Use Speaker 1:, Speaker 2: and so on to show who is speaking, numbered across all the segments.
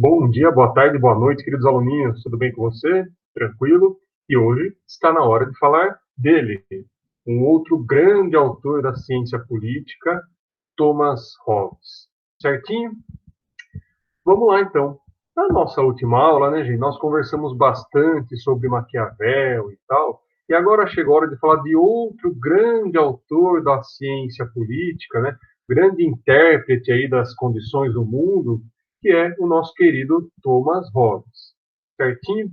Speaker 1: Bom dia, boa tarde, boa noite, queridos aluninhos. Tudo bem com você? Tranquilo? E hoje está na hora de falar dele, um outro grande autor da ciência política, Thomas Hobbes. Certinho? Vamos lá, então. Na nossa última aula, né, gente, nós conversamos bastante sobre Maquiavel e tal, e agora chegou a hora de falar de outro grande autor da ciência política, né, grande intérprete aí das condições do mundo, que é o nosso querido Thomas Hobbes. Certinho?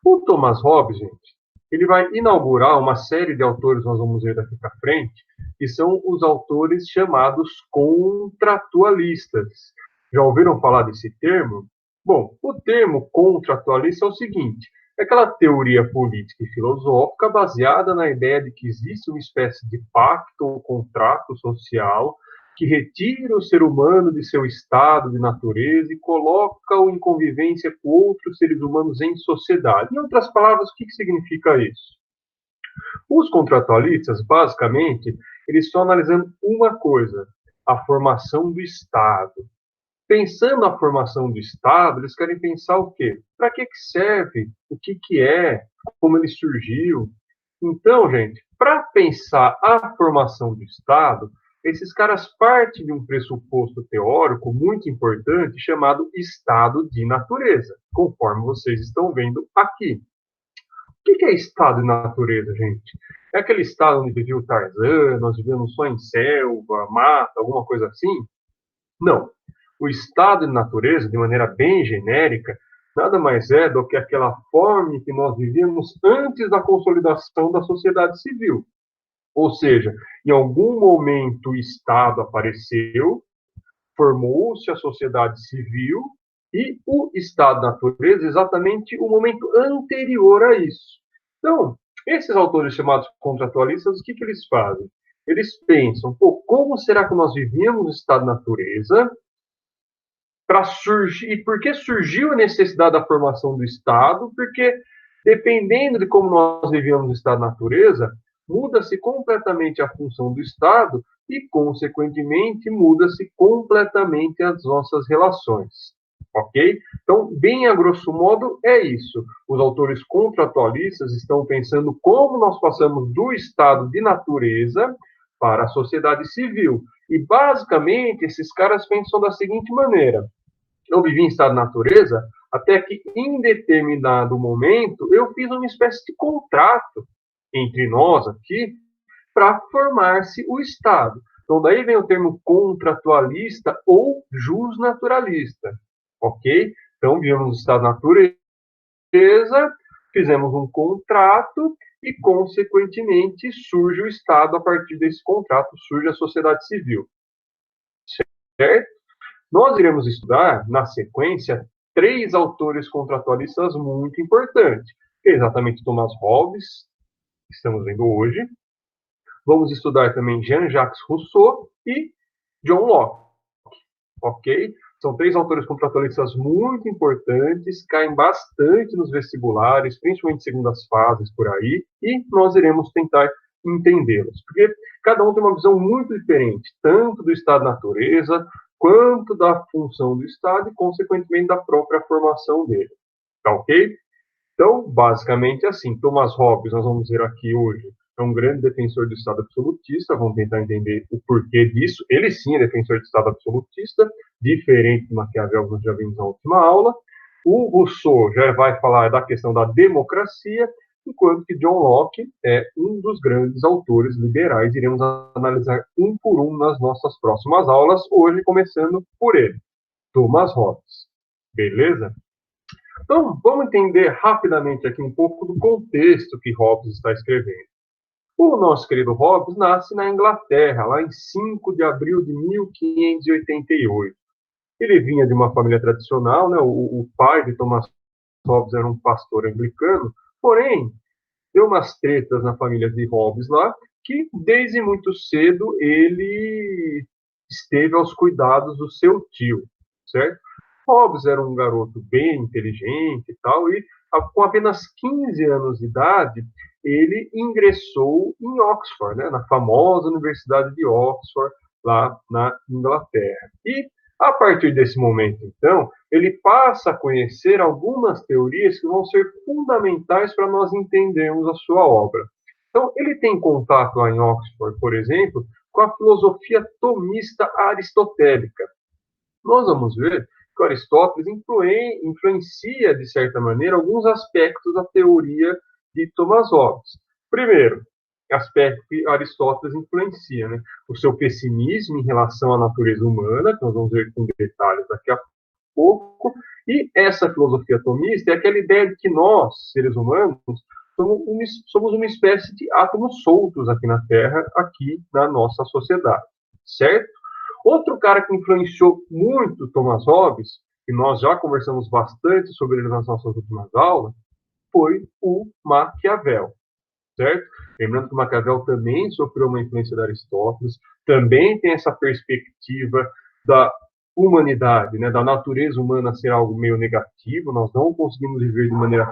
Speaker 1: O Thomas Hobbes, gente, ele vai inaugurar uma série de autores, nós vamos ver daqui para frente, que são os autores chamados contratualistas. Já ouviram falar desse termo? Bom, o termo contratualista é o seguinte: é aquela teoria política e filosófica baseada na ideia de que existe uma espécie de pacto ou contrato social que retira o ser humano de seu estado de natureza e coloca-o em convivência com outros seres humanos em sociedade. Em outras palavras, o que significa isso? Os contratualistas, basicamente, eles estão analisando uma coisa: a formação do Estado. Pensando na formação do Estado, eles querem pensar o quê? Para que serve? O que é? Como ele surgiu? Então, gente, para pensar a formação do Estado, esses caras partem de um pressuposto teórico muito importante chamado estado de natureza, conforme vocês estão vendo aqui. O que é estado de natureza, gente? É aquele estado onde vivia o Tarzan, nós vivemos só em selva, mata, alguma coisa assim? Não. O estado de natureza, de maneira bem genérica, nada mais é do que aquela forma que nós vivíamos antes da consolidação da sociedade civil. Ou seja, em algum momento o Estado apareceu, formou-se a sociedade civil e o estado da natureza é exatamente o momento anterior a isso. Então, esses autores chamados contratualistas, o que eles fazem? Eles pensam, pô, como será que nós vivíamos no estado da natureza para surgir, e por que surgiu a necessidade da formação do Estado? Porque, dependendo de como nós vivíamos no estado da natureza, muda-se completamente a função do Estado e, consequentemente, muda-se completamente as nossas relações. Ok? Então, bem a grosso modo, é isso. Os autores contratualistas estão pensando como nós passamos do estado de natureza para a sociedade civil. E, basicamente, esses caras pensam da seguinte maneira: eu vivi em estado de natureza até que, em determinado momento, eu fiz uma espécie de contrato entre nós aqui para formar-se o Estado. Então, daí vem o termo contratualista ou justnaturalista, ok? Então, vivemos no estado de natureza, fizemos um contrato e, consequentemente, surge o Estado. A partir desse contrato, surge a sociedade civil, certo? Nós iremos estudar, na sequência, três autores contratualistas muito importantes, que é exatamente Thomas Hobbes, que estamos vendo hoje. Vamos estudar também Jean-Jacques Rousseau e John Locke, ok? São três autores contratualistas muito importantes, caem bastante nos vestibulares, principalmente em segundas fases por aí, e nós iremos tentar entendê-los, porque cada um tem uma visão muito diferente, tanto do estado da natureza, quanto da função do Estado e, consequentemente, da própria formação dele. Tá ok? Então, basicamente assim, Thomas Hobbes, nós vamos ver aqui hoje, é um grande defensor do Estado absolutista, vamos tentar entender o porquê disso. Ele sim é defensor do Estado absolutista, diferente do Maquiavel, que nós já vimos na última aula. O Rousseau já vai falar da questão da democracia, enquanto que John Locke é um dos grandes autores liberais. Iremos analisar um por um nas nossas próximas aulas, hoje começando por ele, Thomas Hobbes. Beleza? Então, vamos entender rapidamente aqui um pouco do contexto que Hobbes está escrevendo. O nosso querido Hobbes nasce na Inglaterra, lá em 5 de abril de 1588. Ele vinha de uma família tradicional, né? O pai de Thomas Hobbes era um pastor anglicano, porém, deu umas tretas na família de Hobbes lá, que desde muito cedo ele esteve aos cuidados do seu tio, certo? Hobbes era um garoto bem inteligente e tal, e com apenas 15 anos de idade, ele ingressou em Oxford, né, na famosa Universidade de Oxford, lá na Inglaterra. E, a partir desse momento, então, ele passa a conhecer algumas teorias que vão ser fundamentais para nós entendermos a sua obra. Então, ele tem contato lá em Oxford, por exemplo, com a filosofia tomista aristotélica. Nós vamos ver que Aristóteles influencia, de certa maneira, alguns aspectos da teoria de Thomas Hobbes. Primeiro, aspecto que Aristóteles influencia, né? O seu pessimismo em relação à natureza humana, que nós vamos ver com detalhes daqui a pouco, e essa filosofia tomista é aquela ideia de que nós, seres humanos, somos uma espécie de átomos soltos aqui na Terra, aqui na nossa sociedade, certo? Outro cara que influenciou muito Thomas Hobbes, e nós já conversamos bastante sobre ele nas nossas últimas aulas, foi o Maquiavel, certo? Lembrando que Maquiavel também sofreu uma influência de Aristóteles, também tem essa perspectiva da humanidade, né, da natureza humana ser algo meio negativo, nós não conseguimos viver de maneira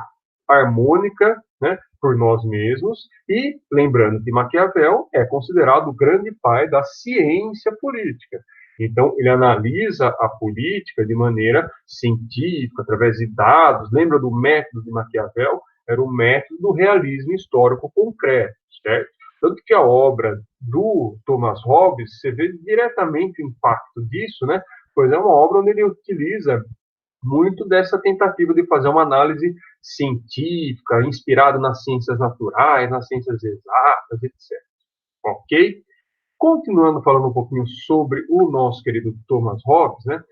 Speaker 1: harmônica, né, por nós mesmos, e lembrando que Maquiavel é considerado o grande pai da ciência política. Então, ele analisa a política de maneira científica, através de dados. Lembra do método de Maquiavel? Era o método do realismo histórico concreto, certo? Tanto que a obra do Thomas Hobbes, você vê diretamente o impacto disso, né? Pois é uma obra onde ele utiliza muito dessa tentativa de fazer uma análise científica, inspirada nas ciências naturais, nas ciências exatas, etc. Ok? Continuando falando um pouquinho sobre o nosso querido Thomas Hobbes, né?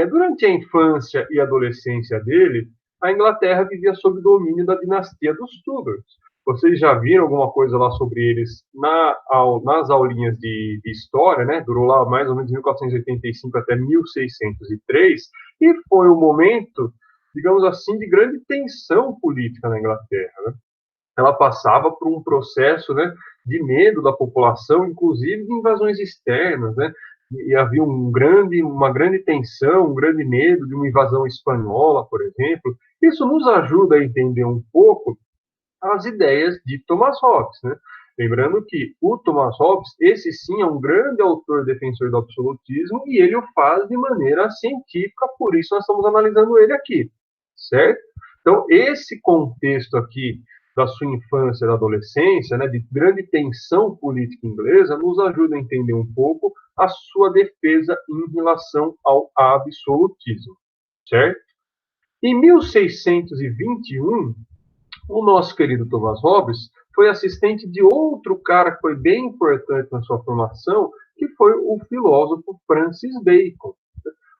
Speaker 1: Durante a infância e adolescência dele, a Inglaterra vivia sob domínio da dinastia dos Tudors. Vocês já viram alguma coisa lá sobre eles nas aulinhas de história, né? Durou lá mais ou menos de 1485 até 1603, e foi um momento, digamos assim, de grande tensão política na Inglaterra, né? Ela passava por um processo, né, de medo da população, inclusive de invasões externas, né? E havia uma grande tensão, um grande medo de uma invasão espanhola, por exemplo. Isso nos ajuda a entender um pouco as ideias de Thomas Hobbes, né? Lembrando que o Thomas Hobbes, esse sim é um grande autor defensor do absolutismo, e ele o faz de maneira científica, por isso nós estamos analisando ele aqui, certo? Então, esse contexto aqui da sua infância e da adolescência, né, de grande tensão política inglesa, nos ajuda a entender um pouco a sua defesa em relação ao absolutismo, certo? Em 1621, o nosso querido Thomas Hobbes foi assistente de outro cara que foi bem importante na sua formação, que foi o filósofo Francis Bacon.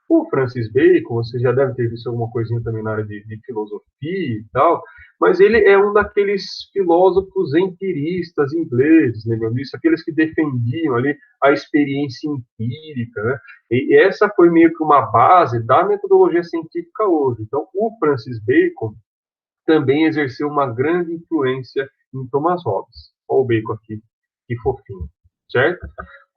Speaker 1: O Francis Bacon, você já deve ter visto alguma coisinha também na área de filosofia e tal, mas ele é um daqueles filósofos empiristas ingleses, lembram disso? Aqueles que defendiam ali a experiência empírica, né? E essa foi meio que uma base da metodologia científica hoje. Então, o Francis Bacon também exerceu uma grande influência em Thomas Hobbes. Olha o Bacon aqui, que fofinho, certo?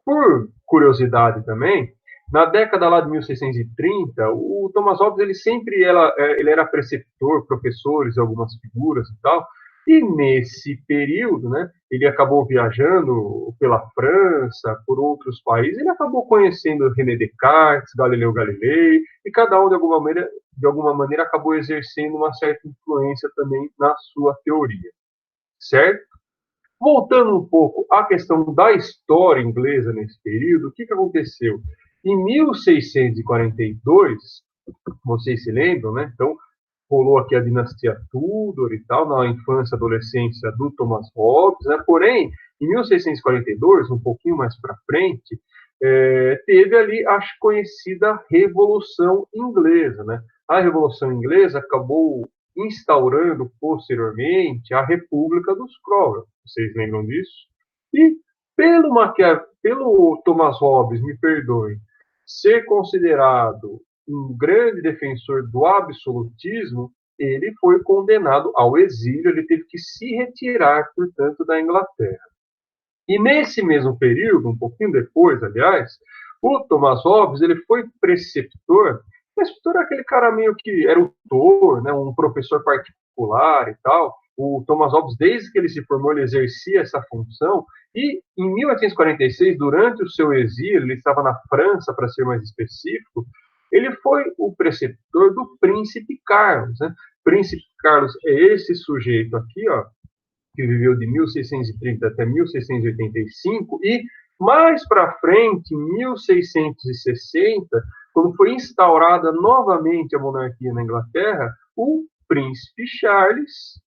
Speaker 1: Por curiosidade também, na década lá de 1630, o Thomas Hobbes ele era preceptor, professor de algumas figuras e tal, e nesse período, né, ele acabou viajando pela França, por outros países, ele acabou conhecendo René Descartes, Galileu Galilei, e cada um de alguma maneira acabou exercendo uma certa influência também na sua teoria, certo? Voltando um pouco à questão da história inglesa nesse período, o que aconteceu? Em 1642, vocês se lembram, né? Então, rolou aqui a dinastia Tudor e tal, na infância e adolescência do Thomas Hobbes, né? Porém, em 1642, um pouquinho mais para frente, teve ali a conhecida Revolução Inglesa, né? A Revolução Inglesa acabou instaurando posteriormente a República dos Cromwell. Vocês lembram disso? E pelo Thomas Hobbes, me perdoem, ser considerado um grande defensor do absolutismo, ele foi condenado ao exílio, ele teve que se retirar, portanto, da Inglaterra. E nesse mesmo período, um pouquinho depois, aliás, o Thomas Hobbes ele foi preceptor. Preceptor é aquele cara meio que era o tutor, né, um professor particular e tal. O Thomas Hobbes, desde que ele se formou, ele exercia essa função. E em 1846, durante o seu exílio, ele estava na França, para ser mais específico, ele foi o preceptor do príncipe Carlos, né? Príncipe Carlos é esse sujeito aqui, ó, que viveu de 1630 até 1685, e mais para frente, em 1660, quando foi instaurada novamente a monarquia na Inglaterra, o príncipe Charles,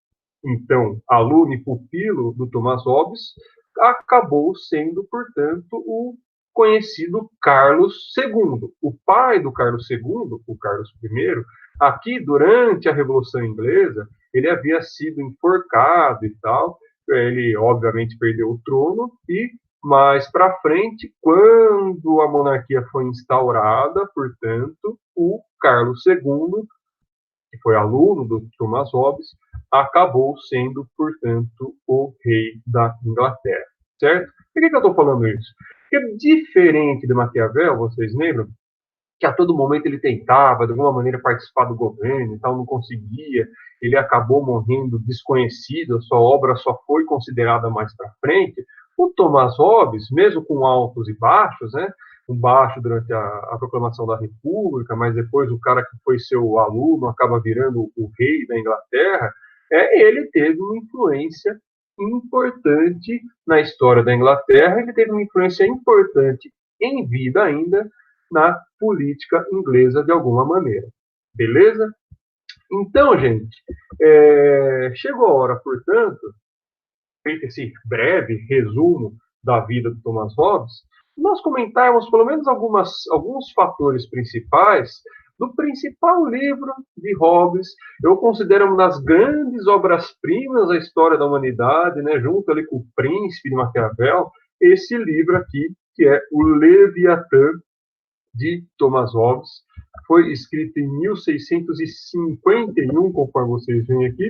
Speaker 1: então aluno e pupilo do Thomas Hobbes, acabou sendo, portanto, o conhecido Carlos II. O pai do Carlos II, o Carlos I, aqui durante a Revolução Inglesa, ele havia sido enforcado e tal, ele obviamente perdeu o trono, e mais para frente, quando a monarquia foi instaurada, portanto, o Carlos II, que foi aluno do Thomas Hobbes, acabou sendo, portanto, o rei da Inglaterra, certo? Por que eu estou falando isso? Porque diferente de Maquiavel, vocês lembram, que a todo momento ele tentava, de alguma maneira, participar do governo e tal, não conseguia, ele acabou morrendo desconhecido, a sua obra só foi considerada mais para frente. O Thomas Hobbes, mesmo com altos e baixos, né, um baixo durante a proclamação da República, mas depois o cara que foi seu aluno acaba virando o rei da Inglaterra, ele teve uma influência importante na história da Inglaterra, ele teve uma influência importante em vida ainda na política inglesa de alguma maneira. Beleza? Então, gente, chegou a hora, portanto, feito esse breve resumo da vida do Thomas Hobbes, nós comentarmos pelo menos alguns fatores principais do principal livro de Hobbes. Eu considero uma das grandes obras-primas da história da humanidade, né, junto ali com o Príncipe de Maquiavel, esse livro aqui, que é o Leviatã, de Thomas Hobbes, foi escrito em 1651, conforme vocês veem aqui.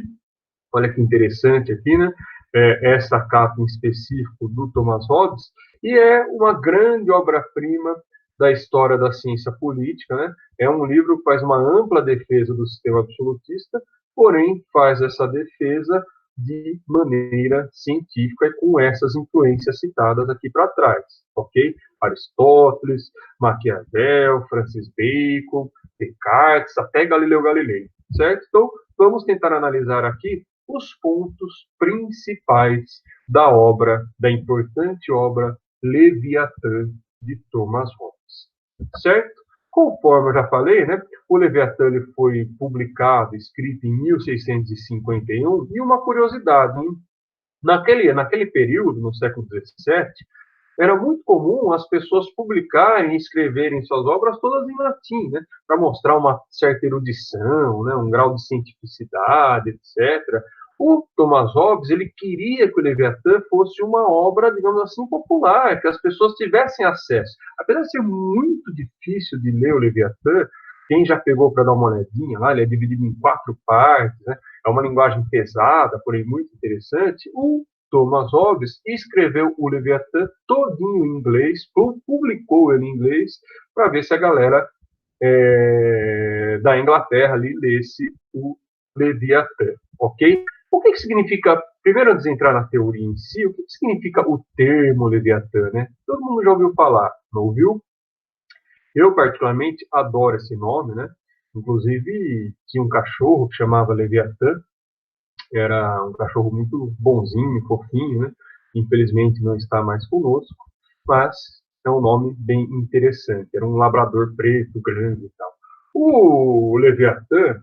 Speaker 1: Olha que interessante aqui, né? Essa capa em específico do Thomas Hobbes, e é uma grande obra-prima da história da ciência política, né? É um livro que faz uma ampla defesa do sistema absolutista, porém faz essa defesa de maneira científica e com essas influências citadas aqui para trás, ok? Aristóteles, Maquiavel, Francis Bacon, Descartes, até Galileu Galilei, certo? Então, vamos tentar analisar aqui os pontos principais da obra, da importante obra Leviatã de Thomas Hobbes, certo? Conforme eu já falei, né, o Leviatã ele foi publicado, escrito em 1651, e uma curiosidade, hein? Naquele período, no século XVII, era muito comum as pessoas publicarem e escreverem suas obras todas em latim, né, para mostrar uma certa erudição, né, um grau de cientificidade, etc. O Thomas Hobbes ele queria que o Leviatã fosse uma obra, digamos assim, popular, que as pessoas tivessem acesso. Apesar de ser muito difícil de ler o Leviatã, quem já pegou para dar uma olhadinha lá, ele é dividido em 4 partes, né, é uma linguagem pesada, porém muito interessante. O Thomas Hobbes escreveu o Leviatã todinho em inglês, publicou ele em inglês, para ver se a galera da Inglaterra ali lesse o Leviatã, ok? O que significa, primeiro antes de entrar na teoria em si, o que significa o termo Leviatã, né? Todo mundo já ouviu falar, não ouviu? Eu, particularmente, adoro esse nome, né? Inclusive, tinha um cachorro que chamava Leviatã, era um cachorro muito bonzinho, fofinho, né? Infelizmente não está mais conosco, mas é um nome bem interessante. Era um labrador preto, grande e tal. O Leviatã,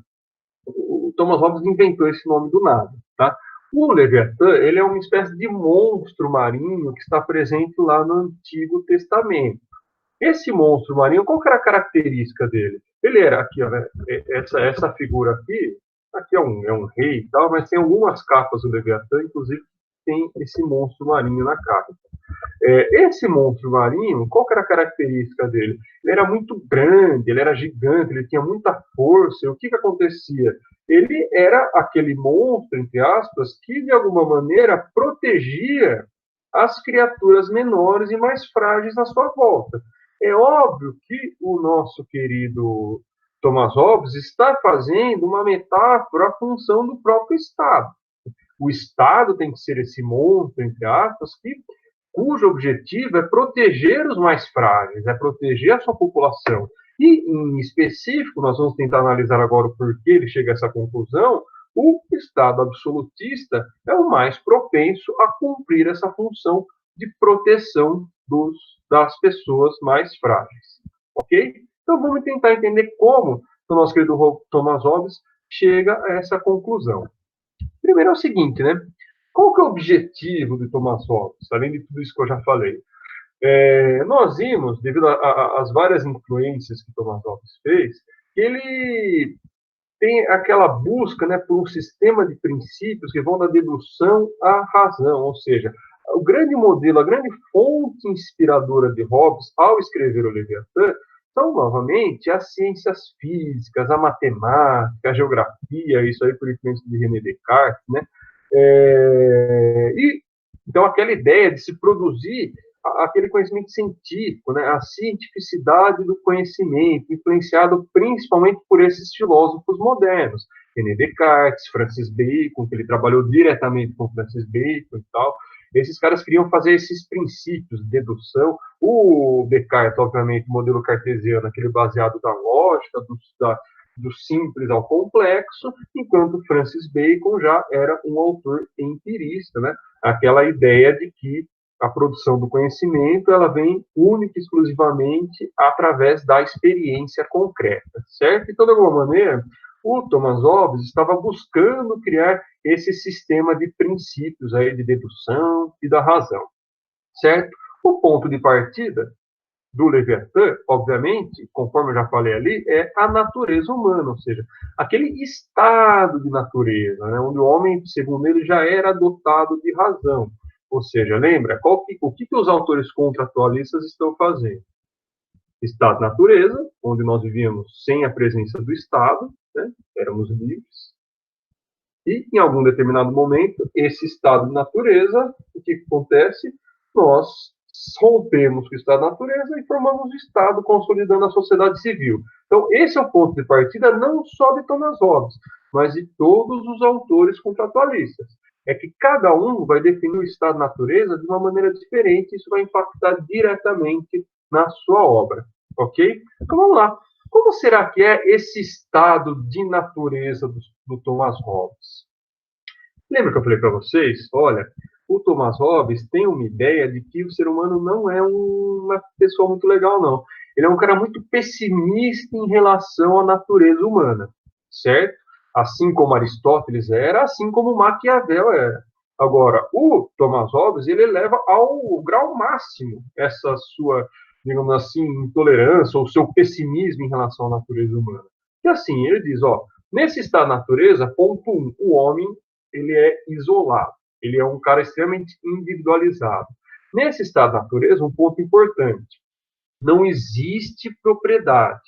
Speaker 1: o Thomas Hobbes inventou esse nome do nada, tá? O Leviatã, ele é uma espécie de monstro marinho que está presente lá no Antigo Testamento. Esse monstro marinho, qual que era a característica dele? Ele era aqui, ó, né? Essa figura aqui é um rei e tal, mas tem algumas capas do Leviatã, inclusive tem esse monstro marinho na capa. Esse monstro marinho, qual que era a característica dele? Ele era muito grande, ele era gigante, ele tinha muita força. E o que acontecia? Ele era aquele monstro, entre aspas, que de alguma maneira protegia as criaturas menores e mais frágeis à sua volta. É óbvio que o nosso querido Thomas Hobbes está fazendo uma metáfora à função do próprio Estado. O Estado tem que ser esse monstro, entre aspas, cujo objetivo é proteger os mais frágeis, é proteger a sua população. E, em específico, nós vamos tentar analisar agora o porquê ele chega a essa conclusão. O Estado absolutista é o mais propenso a cumprir essa função de proteção das pessoas mais frágeis. Ok? Então, vamos tentar entender como o nosso querido Thomas Hobbes chega a essa conclusão. Primeiro é o seguinte, né? Qual que é o objetivo de Thomas Hobbes, além de tudo isso que eu já falei? Nós vimos, devido às várias influências que Thomas Hobbes fez, que ele tem aquela busca, né, por um sistema de princípios que vão da dedução à razão, ou seja, o grande modelo, a grande fonte inspiradora de Hobbes ao escrever o Leviatã são, novamente, as ciências físicas, a matemática, a geografia, isso aí por influência de René Descartes, né? Então, aquela ideia de se produzir aquele conhecimento científico, né? A cientificidade do conhecimento, influenciado principalmente por esses filósofos modernos, René Descartes, Francis Bacon, que ele trabalhou diretamente com Francis Bacon e tal. Esses caras queriam fazer esses princípios de dedução. O Descartes, obviamente, o modelo cartesiano, aquele baseado na lógica, do simples ao complexo, enquanto Francis Bacon já era um autor empirista, né? Aquela ideia de que a produção do conhecimento ela vem única e exclusivamente através da experiência concreta, certo? Então, de alguma maneira, o Thomas Hobbes estava buscando criar esse sistema de princípios aí de dedução e da razão, certo? O ponto de partida do Leviatã, obviamente, conforme eu já falei ali, é a natureza humana, ou seja, aquele estado de natureza, né, onde o homem, segundo ele, já era dotado de razão. Ou seja, lembra, o que os autores contratualistas estão fazendo? Estado de natureza, onde nós vivíamos sem a presença do Estado, né, éramos livres, e em algum determinado momento, esse estado de natureza, o que acontece? Nós rompemos com o estado de natureza e formamos o Estado, consolidando a sociedade civil. Então, esse é o ponto de partida não só de Thomas Hobbes, mas de todos os autores contratualistas. É que cada um vai definir o estado de natureza de uma maneira diferente, e isso vai impactar diretamente na sua obra. Ok? Então, vamos lá. Como será que é esse estado de natureza do Thomas Hobbes? Lembra que eu falei para vocês? Olha, o Thomas Hobbes tem uma ideia de que o ser humano não é uma pessoa muito legal, não. Ele é um cara muito pessimista em relação à natureza humana, certo? Assim como Aristóteles era, assim como Maquiavel era. Agora, o Thomas Hobbes, ele eleva ao grau máximo essa sua, digamos assim, intolerância ou seu pessimismo em relação à natureza humana. E assim, ele diz, ó, nesse estado da natureza, ponto 1, o homem ele é isolado, ele é um cara extremamente individualizado. Nesse estado da natureza, um ponto importante, não existe propriedade.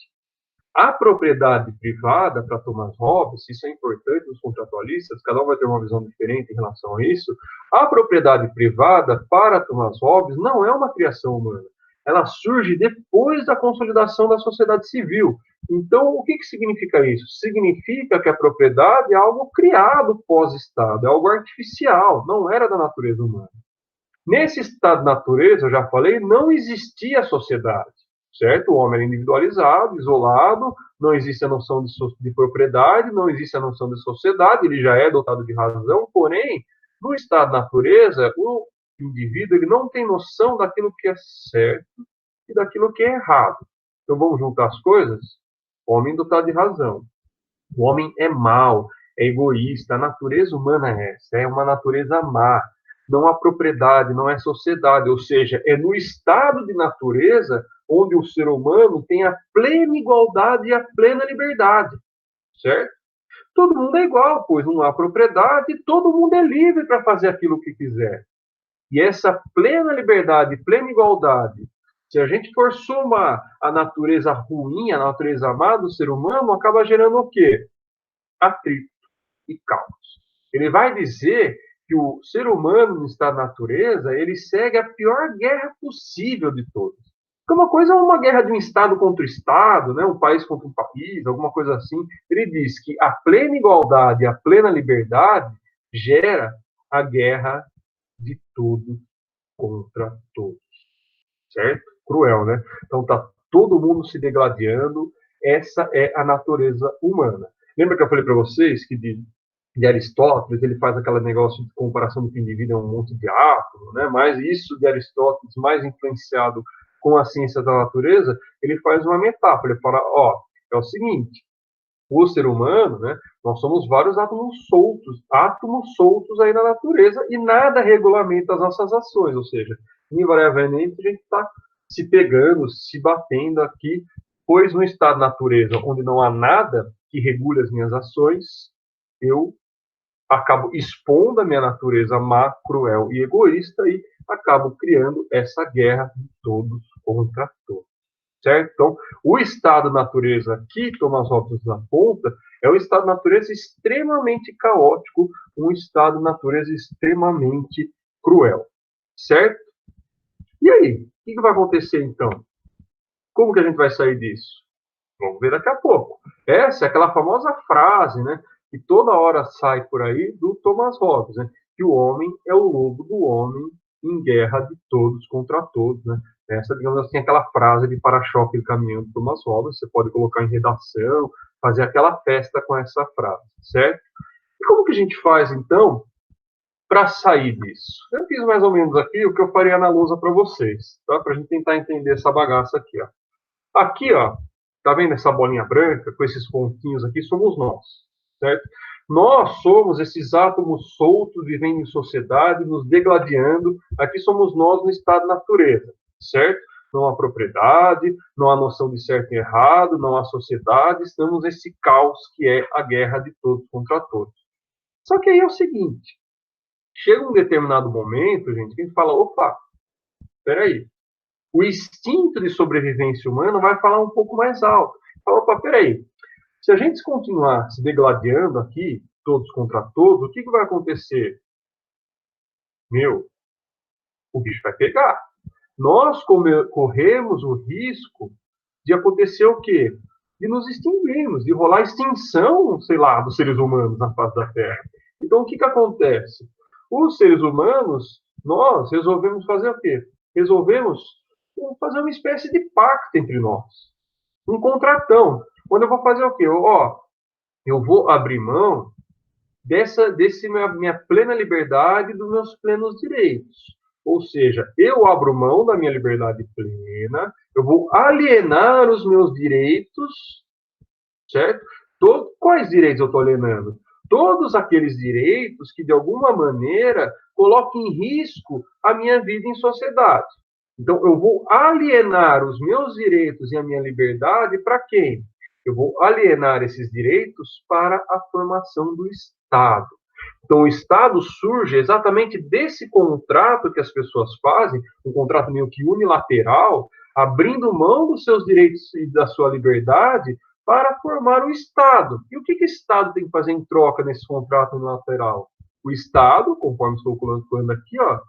Speaker 1: A propriedade privada, para Thomas Hobbes, isso é importante nos contratualistas, cada um vai ter uma visão diferente em relação a isso. A propriedade privada, para Thomas Hobbes, não é uma criação humana. Ela surge depois da consolidação da sociedade civil. Então, o que significa isso? Significa que a propriedade é algo criado pós-Estado, é algo artificial, não era da natureza humana. Nesse estado de natureza, eu já falei, não existia sociedade, certo? O homem era individualizado, isolado, não existe a noção de propriedade, não existe a noção de sociedade, ele já é dotado de razão, porém, no estado de natureza, o indivíduo ele não tem noção daquilo que é certo e daquilo que é errado. Então, vamos juntar as coisas? O homem dotado de razão. O homem é mau, é egoísta, a natureza humana é essa, é uma natureza má. Não há propriedade, não é sociedade, ou seja, é no estado de natureza onde o ser humano tem a plena igualdade e a plena liberdade, certo? Todo mundo é igual, pois não há propriedade, todo mundo é livre para fazer aquilo que quiser. E essa plena liberdade, plena igualdade, se a gente for somar a natureza ruim, a natureza má do ser humano, acaba gerando o quê? Atrito e caos. Ele vai dizer que o ser humano, no estado da natureza, ele segue a pior guerra possível de todas. Porque uma coisa é uma guerra de um Estado contra o Estado, né? Um país contra um país, alguma coisa assim. Ele diz que a plena igualdade, a plena liberdade gera a guerra de todos contra todos. Certo? Cruel, né? Então tá todo mundo se degladiando. Essa é a natureza humana. Lembra que eu falei para vocês que de Aristóteles, ele faz aquele negócio de comparação do que o indivíduo é um monte de átomo, né? Mas isso de Aristóteles, mais influenciado com a ciência da natureza, ele faz uma metáfora. Ele fala, ó, é o seguinte, o ser humano, né? Nós somos vários átomos soltos aí na natureza e nada regulamenta as nossas ações, ou seja, invariavelmente a gente está se pegando, se batendo aqui, pois no estado de natureza, onde não há nada que regule as minhas ações, eu acabo expondo a minha natureza má, cruel e egoísta e acabo criando essa guerra de todos contra todos. Certo? Então, o estado de natureza que Thomas Hobbes aponta é um estado de natureza extremamente caótico, um estado de natureza extremamente cruel. Certo? E aí? O que vai acontecer então? Como que a gente vai sair disso? Vamos ver daqui a pouco. Essa é aquela famosa frase, né, que toda hora sai por aí do Thomas Hobbes, né, que o homem é o lobo do homem em guerra de todos contra todos, né? Essa, digamos assim, aquela frase de para-choque de caminhão do Thomas Hobbes, você pode colocar em redação, fazer aquela festa com essa frase, certo? E como que a gente faz, então, para sair disso? Eu fiz mais ou menos aqui o que eu faria na lousa para vocês, tá? Para a gente tentar entender essa bagaça aqui, ó. Aqui, ó, tá vendo essa bolinha branca com esses pontinhos aqui? Somos nós, certo? Nós somos esses átomos soltos vivendo em sociedade, nos degladiando. Aqui somos nós no estado de natureza, certo? Não há propriedade, não há noção de certo e errado, não há sociedade. Estamos nesse caos que é a guerra de todos contra todos. Só que aí é o seguinte, chega um determinado momento, gente, que a gente fala, opa, peraí, o instinto de sobrevivência humana vai falar um pouco mais alto. Fala, opa, peraí, se a gente continuar se degladiando aqui, todos contra todos, o que vai acontecer? Meu, o bicho vai pegar. Nós corremos o risco de acontecer o quê? De nos extinguirmos, de rolar extinção, sei lá, dos seres humanos na face da Terra. Então, o que acontece? Os seres humanos, nós resolvemos fazer o quê? Resolvemos fazer uma espécie de pacto entre nós. Um contratão. Onde eu vou fazer o quê? Eu vou abrir mão desse minha plena liberdade e dos meus plenos direitos. Ou seja, eu abro mão da minha liberdade plena, eu vou alienar os meus direitos, certo? Quais direitos eu estou alienando? Todos aqueles direitos que, de alguma maneira, colocam em risco a minha vida em sociedade. Então, eu vou alienar os meus direitos e a minha liberdade para quem? Eu vou alienar esses direitos para a formação do Estado. Então, o Estado surge exatamente desse contrato que as pessoas fazem, um contrato meio que unilateral, abrindo mão dos seus direitos e da sua liberdade para formar o Estado. E o que o Estado tem que fazer em troca nesse contrato unilateral? O Estado, conforme estou colocando aqui, ó,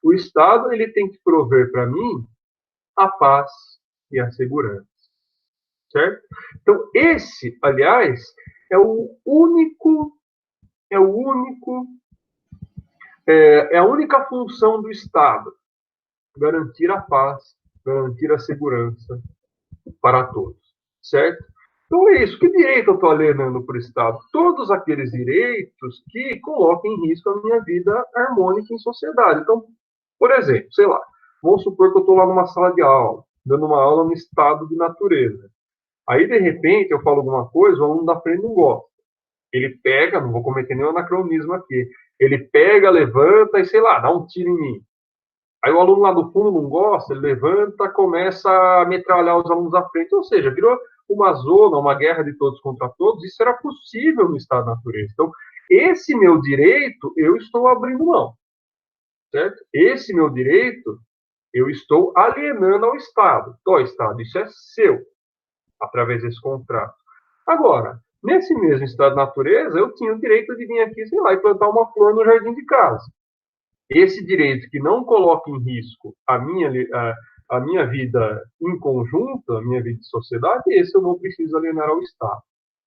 Speaker 1: o Estado ele tem que prover para mim a paz e a segurança. Certo? Então, esse, aliás, é a única função do Estado, garantir a paz, garantir a segurança para todos, certo? Então é isso. Que direito eu estou alienando para o Estado? Todos aqueles direitos que colocam em risco a minha vida harmônica em sociedade. Então, por exemplo, sei lá, vamos supor que eu estou lá numa sala de aula, dando uma aula no estado de natureza. Aí, de repente, eu falo alguma coisa, o aluno da frente não gosta. Ele pega, não vou cometer nenhum anacronismo aqui, ele pega, levanta e, sei lá, dá um tiro em mim. Aí o aluno lá do fundo não gosta, ele levanta, começa a metralhar os alunos da frente, ou seja, virou uma zona, uma guerra de todos contra todos, isso era possível no estado de natureza. Então, esse meu direito, eu estou abrindo mão, certo? Esse meu direito, eu estou alienando ao Estado. Então, Estado, isso é seu, através desse contrato. Agora, nesse mesmo estado de natureza, eu tinha o direito de vir aqui, sei lá, e plantar uma flor no jardim de casa. Esse direito que não coloca em risco a minha vida em conjunto, a minha vida de sociedade, esse eu não preciso alienar ao Estado.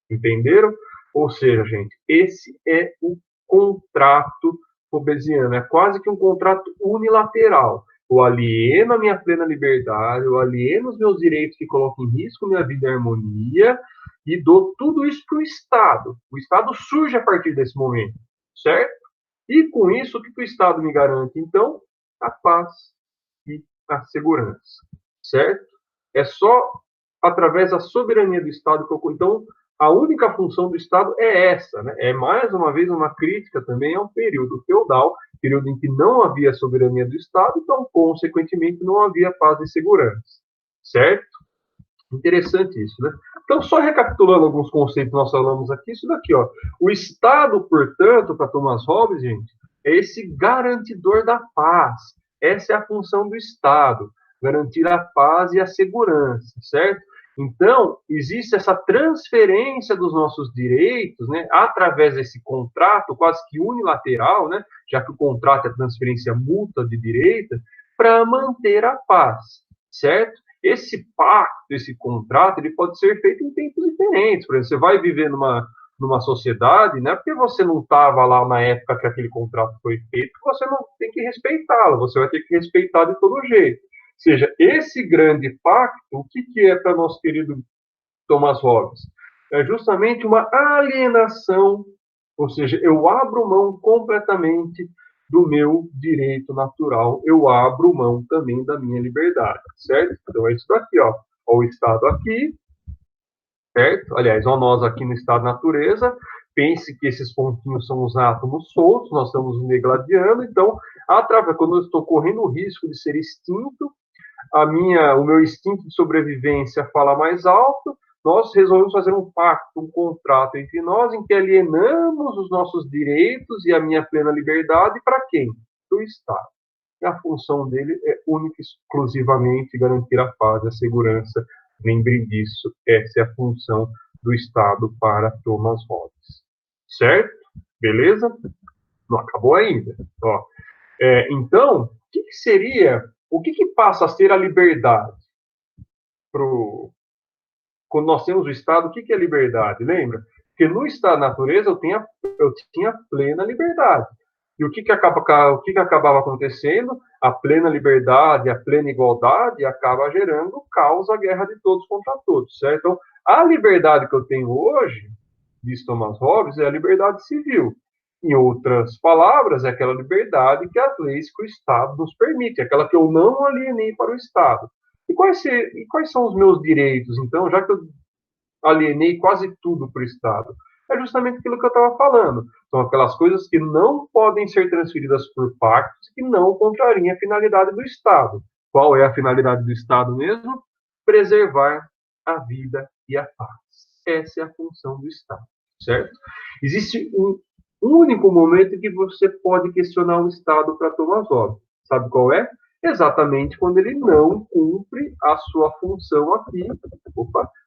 Speaker 1: Entenderam? Ou seja, gente, esse é o contrato hobbesiano. É quase que um contrato unilateral. eu alieno a minha plena liberdade, eu alieno os meus direitos que colocam em risco minha vida e harmonia, e dou tudo isso para o Estado. O Estado surge a partir desse momento, certo? E com isso, o que o Estado me garante? Então, a paz e a segurança, certo? É só através da soberania do Estado que eu... Então, a única função do Estado é essa, né? É mais uma vez uma crítica também ao período feudal, período em que não havia soberania do Estado, então, consequentemente, não havia paz e segurança, certo? Interessante isso, né? Então, só recapitulando alguns conceitos que nós falamos aqui, isso daqui, ó. O Estado, portanto, para Thomas Hobbes, gente, é esse garantidor da paz. Essa é a função do Estado, garantir a paz e a segurança, certo? Então, existe essa transferência dos nossos direitos, né, através desse contrato quase que unilateral, né, já que o contrato é transferência mútua de direito, para manter a paz, certo? Esse pacto, esse contrato, ele pode ser feito em tempos diferentes. Por exemplo, você vai viver numa sociedade, não é porque você não estava lá na época que aquele contrato foi feito, que você não tem que respeitá-lo, você vai ter que respeitar de todo jeito. Ou seja, esse grande pacto, o que é para nosso querido Thomas Hobbes? É justamente uma alienação, ou seja, eu abro mão completamente do meu direito natural, eu abro mão também da minha liberdade, certo? Então é isso daqui, ó. O Estado aqui, certo? Aliás, ó, nós aqui no Estado natureza, pense que esses pontinhos são os átomos soltos, nós estamos degladiando, então, através, quando eu estou correndo o risco de ser extinto, o meu instinto de sobrevivência fala mais alto, nós resolvemos fazer um pacto, um contrato entre nós em que alienamos os nossos direitos e a minha plena liberdade para quem? Para o Estado. E a função dele é única e exclusivamente garantir a paz e a segurança. Lembrem disso, essa é a função do Estado para Thomas Hobbes. Certo? Beleza? Não acabou ainda. Ó, então, o que passa a ser a liberdade? Quando nós temos o Estado, o que é liberdade? Lembra? Porque no Estado da natureza eu tinha plena liberdade. E o que acabava acontecendo? A plena liberdade, a plena igualdade acaba gerando caos, a guerra de todos contra todos, certo? Então, a liberdade que eu tenho hoje, diz Thomas Hobbes, é a liberdade civil. Em outras palavras, é aquela liberdade que as leis que o Estado nos permite, aquela que eu não alienei para o Estado. E quais são os meus direitos, então, já que eu alienei quase tudo para o Estado? É justamente aquilo que eu estava falando. São aquelas coisas que não podem ser transferidas por pactos que não contrariam a finalidade do Estado. Qual é a finalidade do Estado mesmo? Preservar a vida e a paz. Essa é a função do Estado, certo? Existe um único momento em que você pode questionar o Estado para Thomas Hobbes. Sabe qual é? Exatamente quando ele não cumpre a sua função aqui,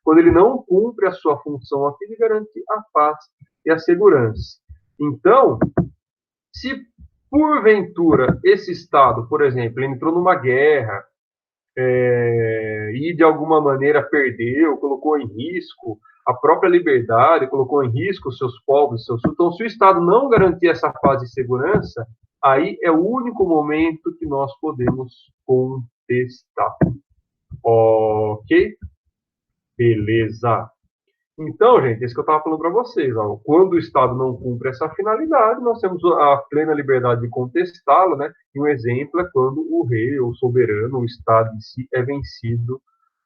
Speaker 1: quando ele não cumpre a sua função aqui de garantir a paz e a segurança. Então, se porventura esse Estado, por exemplo, entrou numa guerra e de alguma maneira perdeu, colocou em risco a própria liberdade, colocou em risco os seus povos, seus... Então, se o Estado não garantir essa paz e segurança, aí é o único momento que nós podemos contestar. Ok? Beleza. Então, gente, isso que eu estava falando para vocês. Ó, quando o Estado não cumpre essa finalidade, nós temos a plena liberdade de contestá-lo, né? E um exemplo é quando o rei, o soberano, o Estado em si é vencido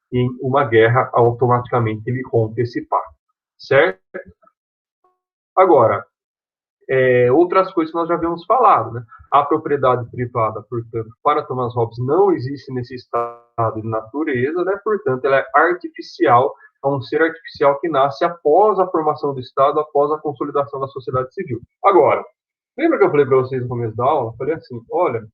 Speaker 1: em uma guerra, automaticamente ele rompe esse pacto. Certo? Agora, outras coisas que nós já havíamos falado, né? A propriedade privada, portanto, para Thomas Hobbes, não existe nesse estado de natureza, né? Portanto, ela é artificial, é um ser artificial que nasce após a formação do Estado, após a consolidação da sociedade civil. Agora, lembra que eu falei para vocês no começo da aula? Eu falei assim, olha,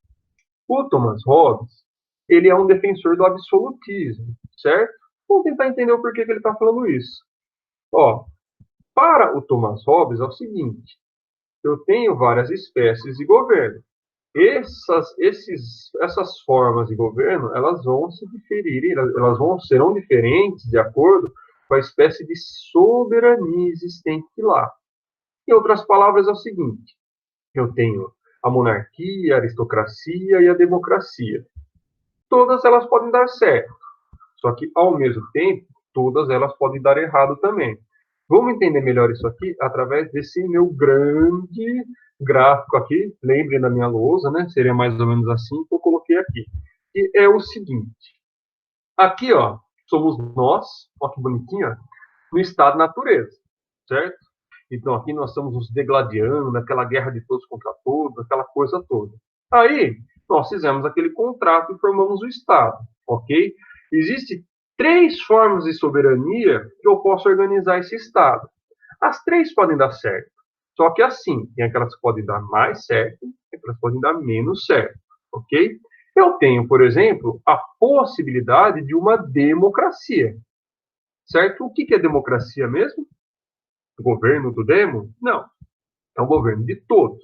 Speaker 1: o Thomas Hobbes, ele é um defensor do absolutismo, certo? Vamos tentar entender o porquê que ele está falando isso. Ó, para o Thomas Hobbes é o seguinte, eu tenho várias espécies de governo. Essas formas de governo, elas vão se diferir, serão diferentes de acordo com a espécie de soberania existente lá. Em outras palavras, é o seguinte, eu tenho a monarquia, a aristocracia e a democracia. todas elas podem dar certo. Só que, ao mesmo tempo, todas elas podem dar errado também. Vamos entender melhor isso aqui através desse meu grande gráfico aqui. Lembrem da minha lousa, né? Seria mais ou menos assim que eu coloquei aqui. E é o seguinte. Aqui, ó, somos nós, ó que bonitinho, ó, no estado natureza, certo? Então, aqui nós estamos nos degladiando, aquela guerra de todos contra todos, aquela coisa toda. Aí, nós fizemos aquele contrato e formamos o Estado, ok? Existem 3 formas de soberania que eu posso organizar esse Estado. As 3 podem dar certo. Só que assim, tem aquelas que podem dar mais certo e aquelas que podem dar menos certo, ok? Eu tenho, por exemplo, a possibilidade de uma democracia, certo? O que é democracia mesmo? O governo do demo? Não. É um governo de todos.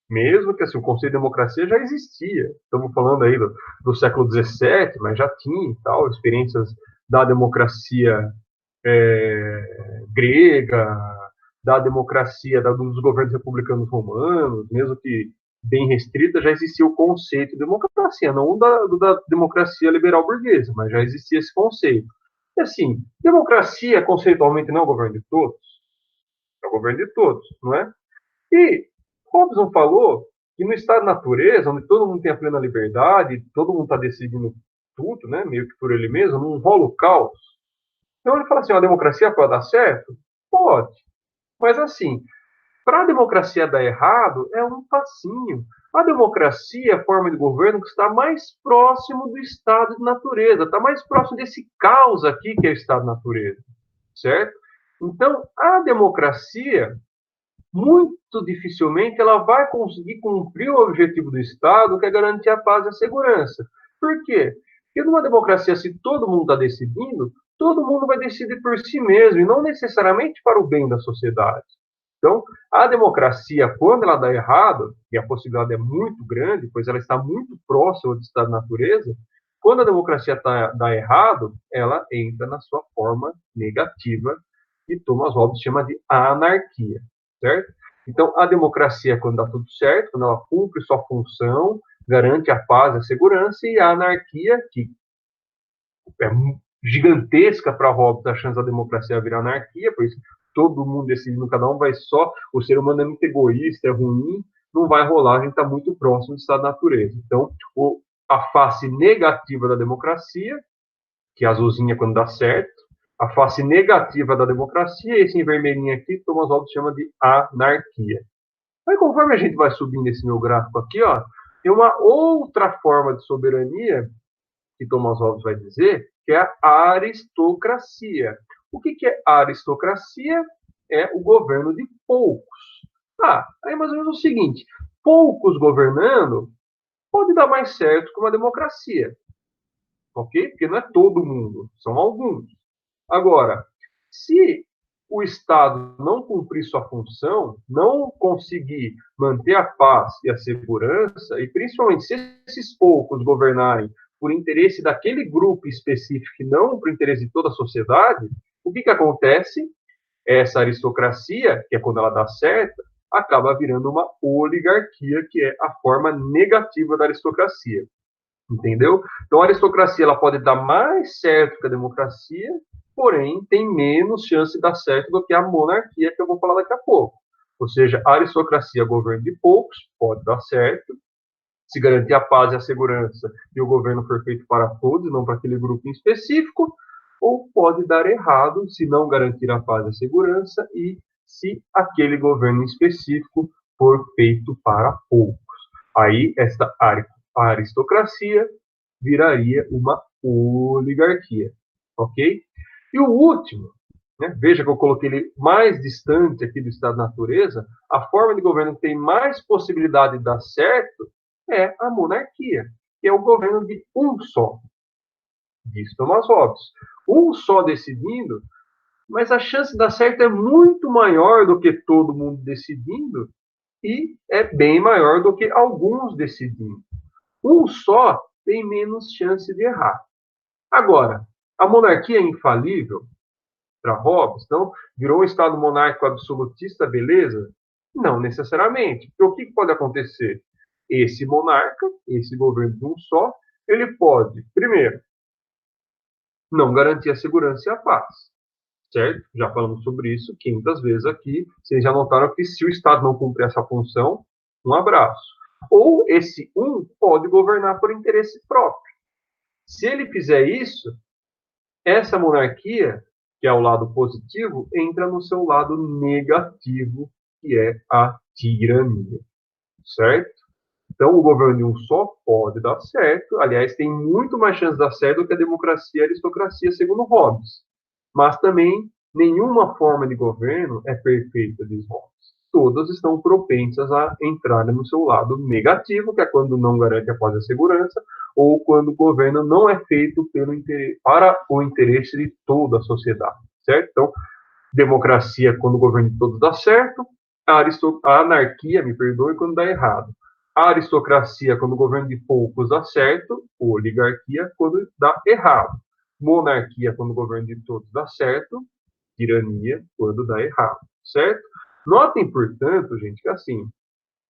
Speaker 1: Mesmo que assim, o conceito de democracia já existia. Estamos falando aí do século XVII, mas já tinha e tal, experiências da democracia grega, da democracia dos governos republicanos romanos, mesmo que bem restrita, já existia o conceito de democracia, não da democracia liberal burguesa, mas já existia esse conceito. E assim, democracia conceitualmente não é o governo de todos, é o governo de todos, não é? E Robson falou que no estado de natureza, onde todo mundo tem a plena liberdade, todo mundo está decidindo tudo, né, meio que por ele mesmo, não rola o caos. Então ele fala assim, a democracia pode dar certo? Pode. Mas assim, para a democracia dar errado, é um passinho. A democracia é a forma de governo que está mais próximo do estado de natureza, está mais próximo desse caos aqui que é o estado de natureza, certo? Então, a democracia muito dificilmente ela vai conseguir cumprir o objetivo do Estado, que é garantir a paz e a segurança. Por quê? Porque numa democracia, se todo mundo está decidindo, todo mundo vai decidir por si mesmo, e não necessariamente para o bem da sociedade. Então, a democracia, quando ela dá errado, e a possibilidade é muito grande, pois ela está muito próxima do estado de natureza, quando a democracia dá errado, ela entra na sua forma negativa, que Thomas Hobbes chama de anarquia, certo? Então, a democracia, quando dá tudo certo, quando ela cumpre sua função, garante a paz e a segurança, e a anarquia, que é gigantesca para Hobbes a chance da democracia virar anarquia, pois todo mundo decidindo, cada um vai só, o ser humano é muito egoísta, é ruim, não vai rolar, a gente está muito próximo do estado da natureza. Então, a face negativa da democracia, que é azulzinha quando dá certo, a face negativa da democracia, esse em vermelhinho aqui, Thomas Hobbes chama de anarquia. Aí, conforme a gente vai subindo esse meu gráfico aqui, ó, tem uma outra forma de soberania que Thomas Hobbes vai dizer, que é a aristocracia. O que é a aristocracia? É o governo de poucos. Aí mais ou menos o seguinte, poucos governando pode dar mais certo que uma democracia, ok? Porque não é todo mundo, são alguns. Agora, se o Estado não cumprir sua função, não conseguir manter a paz e a segurança, e principalmente se esses poucos governarem por interesse daquele grupo específico e não por interesse de toda a sociedade, o que acontece? Essa aristocracia, que é quando ela dá certo, acaba virando uma oligarquia, que é a forma negativa da aristocracia. Entendeu? Então, a aristocracia ela pode dar mais certo que a democracia, porém, tem menos chance de dar certo do que a monarquia, que eu vou falar daqui a pouco. Ou seja, a aristocracia, governo de poucos, pode dar certo, se garantir a paz e a segurança e o governo for feito para todos, não para aquele grupo em específico, ou pode dar errado se não garantir a paz e a segurança e se aquele governo em específico for feito para poucos. Aí, esta aristocracia viraria uma oligarquia, ok? E o último, né, veja que eu coloquei ele mais distante aqui do estado da natureza, a forma de governo que tem mais possibilidade de dar certo é a monarquia, que é o governo de um só, diz Thomas Hobbes. Um só decidindo, mas a chance de dar certo é muito maior do que todo mundo decidindo e é bem maior do que alguns decidindo. Um só tem menos chance de errar. Agora, a monarquia é infalível para Hobbes? Então, virou um Estado monárquico absolutista, beleza? Não necessariamente. Porque o que pode acontecer? Esse monarca, esse governo de um só, Ele pode, primeiro, não garantir a segurança e a paz, certo? Já falamos sobre isso 500 vezes aqui. Vocês já notaram que se o Estado não cumprir essa função, um abraço. Ou esse pode governar por interesse próprio. Se ele fizer isso, essa monarquia, que é o lado positivo, entra no seu lado negativo, que é a tirania, certo? Então, o governo de um só pode dar certo. Aliás, tem muito mais chance de dar certo do que a democracia e a aristocracia, segundo Hobbes. Mas também, nenhuma forma de governo é perfeita, diz Hobbes. Todas estão propensas a entrarem no seu lado negativo, que é quando não garante a paz e a segurança, ou quando o governo não é feito para o interesse de toda a sociedade, certo? Então, democracia quando o governo de todos dá certo, a anarquia, me perdoe, quando dá errado. A aristocracia quando o governo de poucos dá certo, oligarquia quando dá errado. Monarquia quando o governo de todos dá certo, tirania quando dá errado, certo? Notem, portanto, gente, que assim,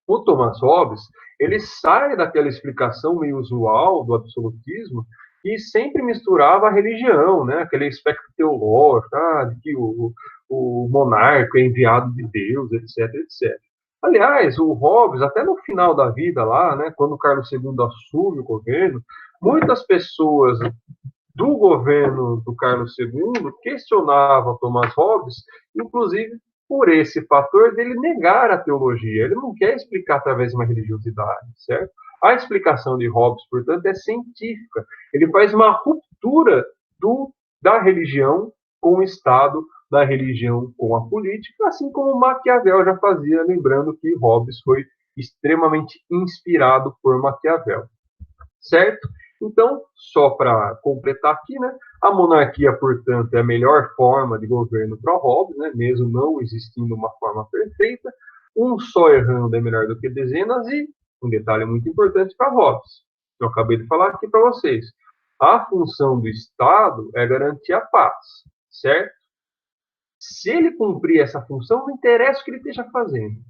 Speaker 1: o Thomas Hobbes, ele sai daquela explicação meio usual do absolutismo e sempre misturava a religião, né? Aquele aspecto teológico, de que o monarca é enviado de Deus, etc, etc. Aliás, o Hobbes, até no final da vida lá, né, quando Carlos II assume o governo, muitas pessoas do governo do Carlos II questionava Thomas Hobbes, inclusive por esse fator dele negar a teologia. Ele não quer explicar através de uma religiosidade, certo? A explicação de Hobbes, portanto, é científica. Ele faz uma ruptura da religião com o Estado, da religião com a política, assim como Maquiavel já fazia, lembrando que Hobbes foi extremamente inspirado por Maquiavel, certo? Então, só para completar aqui, né, a monarquia, portanto, é a melhor forma de governo para Hobbes, né, mesmo não existindo uma forma perfeita. Um só errando é melhor do que dezenas, e um detalhe muito importante para Hobbes, que eu acabei de falar aqui para vocês. A função do Estado é garantir a paz, certo? Se ele cumprir essa função, não interessa o que ele esteja fazendo.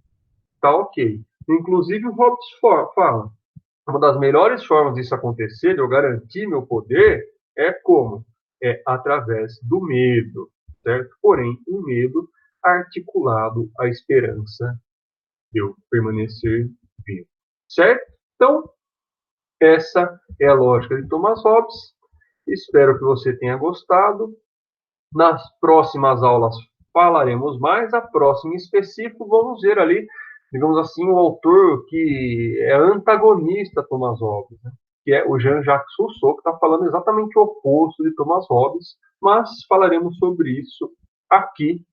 Speaker 1: Tá ok. Inclusive, o Hobbes fala, uma das melhores formas disso acontecer, de eu garantir meu poder, é como? É através do medo, certo? Porém, um medo articulado à esperança de eu permanecer vivo, certo? Então, essa é a lógica de Thomas Hobbes. Espero que você tenha gostado. Nas próximas aulas falaremos mais. A próxima em específico, vamos ver ali, digamos assim, o autor que é antagonista a Thomas Hobbes, né? Que é o Jean-Jacques Rousseau, que está falando exatamente o oposto de Thomas Hobbes, mas falaremos sobre isso aqui,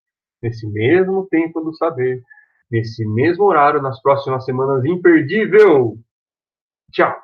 Speaker 1: nesse mesmo Tempo do Saber, nesse mesmo horário, nas próximas semanas. Imperdível! Tchau!